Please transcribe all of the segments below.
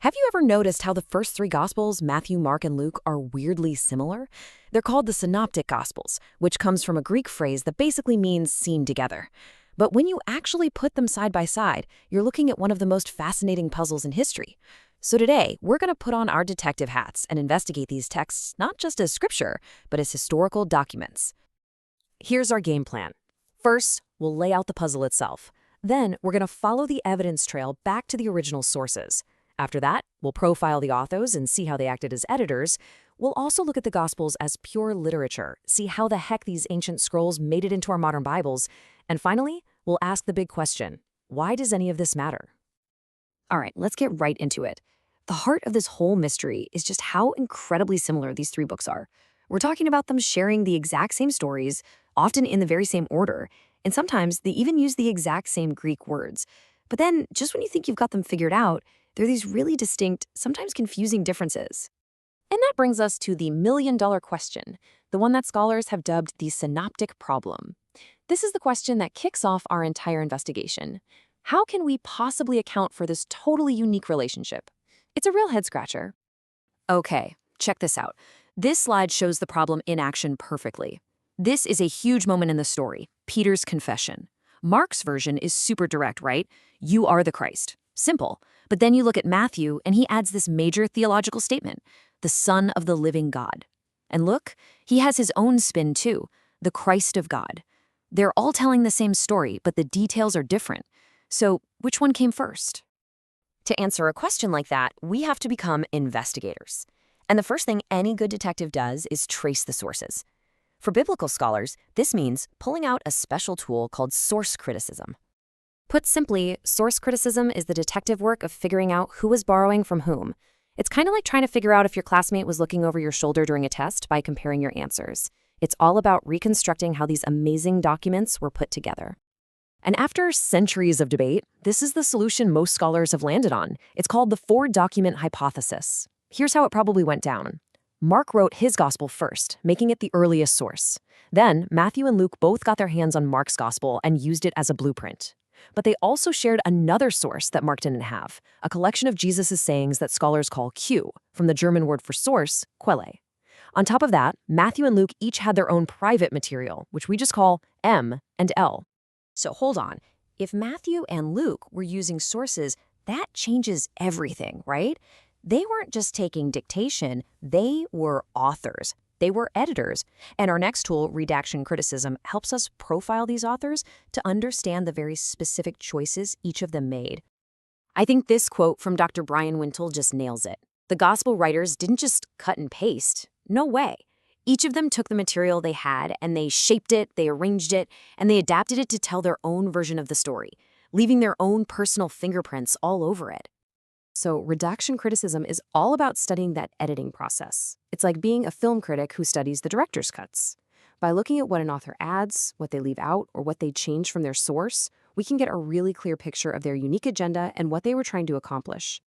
Have you ever noticed how the first three Gospels, Matthew, Mark, and Luke, are weirdly similar? They're called the Synoptic Gospels, which comes from a Greek phrase that basically means seen together. But when you actually put them side by side, you're looking at one of the most fascinating puzzles in history. So today, we're going to put on our detective hats and investigate these texts not just as scripture, but as historical documents. Here's our game plan. First, we'll lay out the puzzle itself. Then, we're going to follow the evidence trail back to the original sources. After that, we'll profile the authors and see how they acted as editors. We'll also look at the Gospels as pure literature, see how the heck these ancient scrolls made it into our modern Bibles. And finally, we'll ask the big question, why does any of this matter? All right, let's get right into it. The heart of this whole mystery is just how incredibly similar these three books are. We're talking about them sharing the exact same stories, often in the very same order, and sometimes they even use the exact same Greek words. But then, just when you think you've got them figured out, there are these really distinct, sometimes confusing differences. And that brings us to the million-dollar question, the one that scholars have dubbed the synoptic problem. This is the question that kicks off our entire investigation. How can we possibly account for this totally unique relationship? It's a real head-scratcher. Okay, check this out. This slide shows the problem in action perfectly. This is a huge moment in the story, Peter's confession. Mark's version is super direct, right? You are the Christ. Simple. But then you look at Matthew, and he adds this major theological statement, the Son of the living God. And look, he has his own spin too, the Christ of God. They're all telling the same story, but the details are different. So which one came first? To answer a question like that, we have to become investigators. And the first thing any good detective does is trace the sources. For biblical scholars, this means pulling out a special tool called source criticism. Put simply, source criticism is the detective work of figuring out who was borrowing from whom. It's kind of like trying to figure out if your classmate was looking over your shoulder during a test by comparing your answers. It's all about reconstructing how these amazing documents were put together. And after centuries of debate, this is the solution most scholars have landed on. It's called the four-document hypothesis. Here's how it probably went down. Mark wrote his gospel first, making it the earliest source. Then, Matthew and Luke both got their hands on Mark's gospel and used it as a blueprint. But they also shared another source that Mark didn't have, a collection of Jesus' sayings that scholars call Q, from the German word for source, Quelle. On top of that, Matthew and Luke each had their own private material, which we just call M and L. So hold on, if Matthew and Luke were using sources, that changes everything, right? They weren't just taking dictation, they were authors. They were editors. And our next tool, redaction criticism, helps us profile these authors to understand the very specific choices each of them made. I think this quote from Dr. Brian Wintle just nails it. The gospel writers didn't just cut and paste. No way. Each of them took the material they had and they shaped it, they arranged it, and they adapted it to tell their own version of the story, leaving their own personal fingerprints all over it. So redaction criticism is all about studying that editing process. It's like being a film critic who studies the director's cuts. By looking at what an author adds, what they leave out, or what they change from their source, we can get a really clear picture of their unique agenda and what they were trying to accomplish.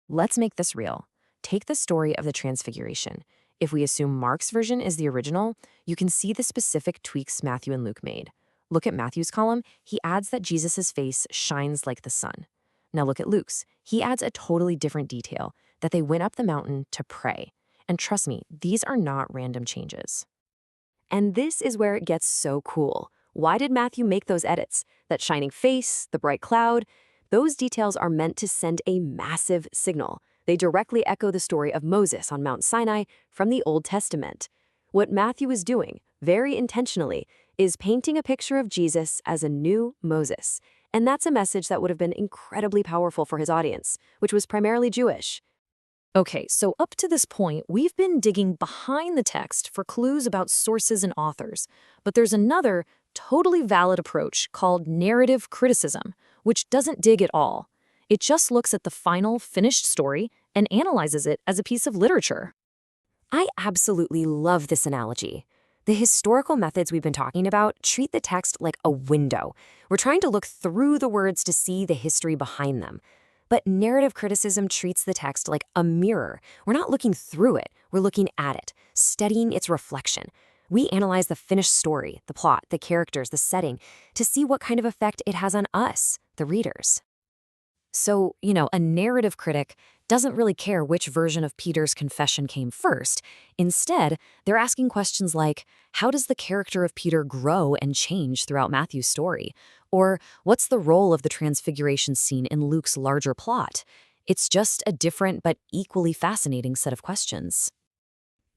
Let's make this real. Take the story of the Transfiguration. If we assume Mark's version is the original, you can see the specific tweaks Matthew and Luke made. Look at Matthew's column. He adds that Jesus' face shines like the sun. Now look at Luke's. He adds a totally different detail, that they went up the mountain to pray. And trust me, these are not random changes. And this is where it gets so cool. Why did Matthew make those edits? That shining face, the bright cloud, those details are meant to send a massive signal. They directly echo the story of Moses on Mount Sinai from the Old Testament. What Matthew is doing, very intentionally, is painting a picture of Jesus as a new Moses. And that's a message that would have been incredibly powerful for his audience, which was primarily Jewish. Okay, so up to this point, we've been digging behind the text for clues about sources and authors. But there's another, totally valid approach called narrative criticism, which doesn't dig at all. It just looks at the final, finished story and analyzes it as a piece of literature. I absolutely love this analogy. The historical methods we've been talking about treat the text like a window. We're trying to look through the words to see the history behind them. But narrative criticism treats the text like a mirror. We're not looking through it, we're looking at it, studying its reflection. We analyze the finished story, the plot, the characters, the setting, to see what kind of effect it has on us, the readers. So, a narrative critic doesn't really care which version of Peter's confession came first. Instead, they're asking questions like, how does the character of Peter grow and change throughout Matthew's story? Or what's the role of the transfiguration scene in Luke's larger plot? It's just a different but equally fascinating set of questions.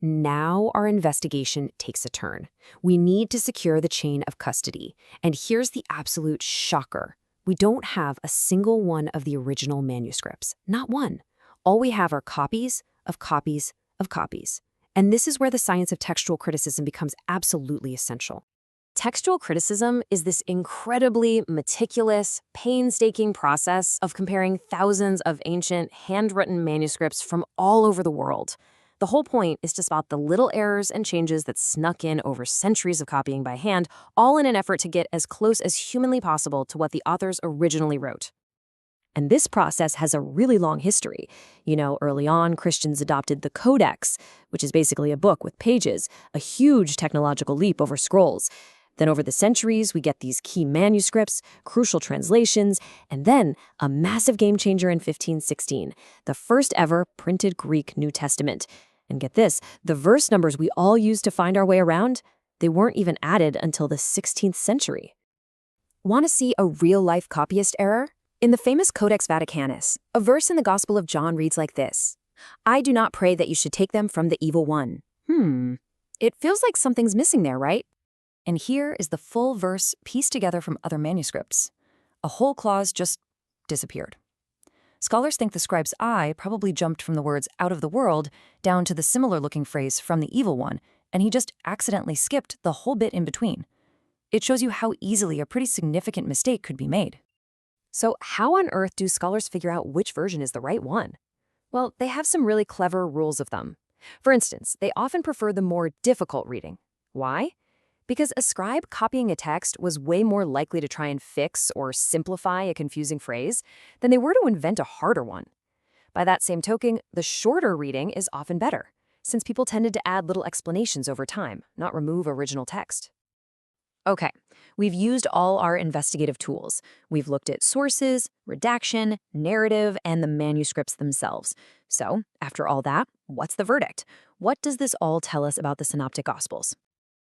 Now our investigation takes a turn. We need to secure the chain of custody. And here's the absolute shocker. We don't have a single one of the original manuscripts. Not one. All we have are copies of copies of copies. And this is where the science of textual criticism becomes absolutely essential. Textual criticism is this incredibly meticulous, painstaking process of comparing thousands of ancient, handwritten manuscripts from all over the world. The whole point is to spot the little errors and changes that snuck in over centuries of copying by hand, all in an effort to get as close as humanly possible to what the authors originally wrote. And this process has a really long history. Early on, Christians adopted the Codex, which is basically a book with pages, a huge technological leap over scrolls. Then over the centuries, we get these key manuscripts, crucial translations, and then a massive game changer in 1516, the first ever printed Greek New Testament. And get this, the verse numbers we all use to find our way around, they weren't even added until the 16th century. Want to see a real-life copyist error? In the famous Codex Vaticanus, a verse in the Gospel of John reads like this: "I do not pray that you should take them from the evil one." It feels like something's missing there, right? And here is the full verse pieced together from other manuscripts. A whole clause just disappeared. Scholars think the scribe's eye probably jumped from the words "out of the world" down to the similar-looking phrase "from the evil one," and he just accidentally skipped the whole bit in between. It shows you how easily a pretty significant mistake could be made. So how on earth do scholars figure out which version is the right one? Well, they have some really clever rules of thumb. For instance, they often prefer the more difficult reading. Why? Because a scribe copying a text was way more likely to try and fix or simplify a confusing phrase than they were to invent a harder one. By that same token, the shorter reading is often better, since people tended to add little explanations over time, not remove original text. Okay, we've used all our investigative tools. We've looked at sources, redaction, narrative, and the manuscripts themselves. So, after all that, what's the verdict? What does this all tell us about the Synoptic Gospels?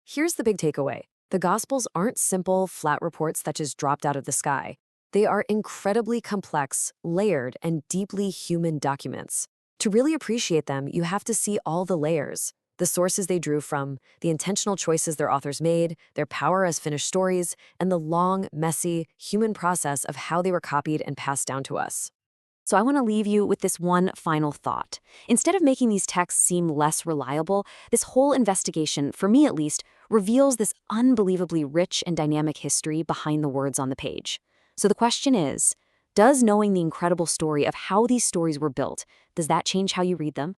Here's the big takeaway. The Gospels aren't simple, flat reports that just dropped out of the sky. They are incredibly complex, layered, and deeply human documents. To really appreciate them, you have to see all the layers. The sources they drew from, the intentional choices their authors made, their power as finished stories, and the long, messy, human process of how they were copied and passed down to us. So I want to leave you with this one final thought. Instead of making these texts seem less reliable, this whole investigation, for me at least, reveals this unbelievably rich and dynamic history behind the words on the page. So the question is, does knowing the incredible story of how these stories were built, does that change how you read them?